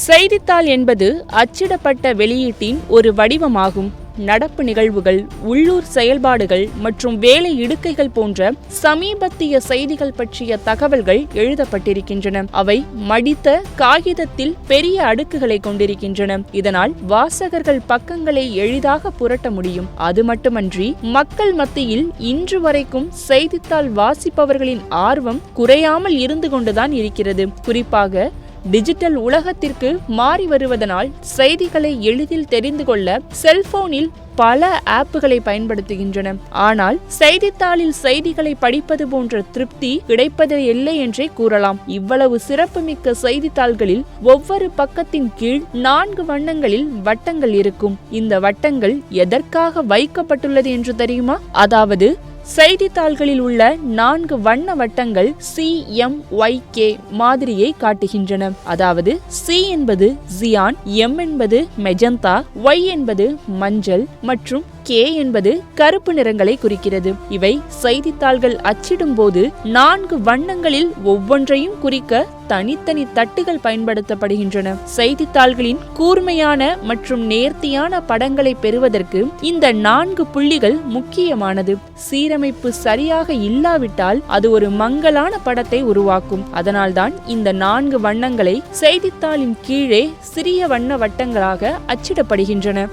செய்தித்தாள் என்பது அச்சிடப்பட்ட வெளியீட்டின் ஒரு வடிவமாகும். நடப்பு நிகழ்வுகள், உள்ளூர் செயல்பாடுகள் மற்றும் வேலை இடுக்கைகள் போன்ற சமீபத்திய செய்திகள் பற்றிய தகவல்கள் எழுதப்பட்டிருக்கின்றன. அவை மடித்த காகிதத்தில் பெரிய அடுக்குகளை கொண்டிருக்கின்றன. இதனால் வாசகர்கள் பக்கங்களை எளிதாக புரட்ட முடியும். அது மட்டுமன்றி மக்கள் மத்தியில் இன்று வரைக்கும் செய்தித்தாள் வாசிப்பவர்களின் ஆர்வம் குறையாமல் இருந்து கொண்டுதான் இருக்கிறது. குறிப்பாக டிஜிட்டல் உலகத்திற்கு மாறி வருவதனால் செய்திகளை எளிதில் தெரிந்து கொள்ள செல்போனில் பல ஆப்புகளை பயன்படுத்துகின்றன. ஆனால் செய்தித்தாளில் செய்திகளை படிப்பது போன்ற திருப்தி கிடைப்பது இல்லை என்றே கூறலாம். இவ்வளவு சிறப்புமிக்க செய்தித்தாள்களில் ஒவ்வொரு பக்கத்தின் கீழ் 4 வண்ணங்களில் வட்டங்கள் இருக்கும். இந்த வட்டங்கள் எதற்காக வைக்கப்பட்டுள்ளது என்று தெரியுமா? அதாவது செய்தித்தாள்களில் உள்ள 4 வண்ண வட்டங்கள் CMYK மாதிரியை காட்டுகின்றன. அதாவது C என்பது சியான், M என்பது மெஜந்தா, Y என்பது மஞ்சள் மற்றும் K என்பது கருப்பு நிறங்களை குறிக்கிறது. இவை செய்தித்தாள்கள் அச்சிடும் போது 4 வண்ணங்களில் ஒவ்வொன்றையும் குறிக்க தனித்தனி தட்டுகள் பயன்படுத்தப்படுகின்றன. செய்தித்தாள்களின் கூர்மையான மற்றும் நேர்த்தியான படங்களை பெறுவதற்கு இந்த 4 புள்ளிகள் முக்கியமானது. சீரமைப்பு சரியாக இல்லாவிட்டால் அது ஒரு மங்கலான படத்தை உருவாக்கும். அதனால்தான் இந்த 4 வண்ணங்களை செய்தித்தாளின் கீழே சிறிய வண்ண வட்டங்களாக அச்சிடப்படுகின்றன.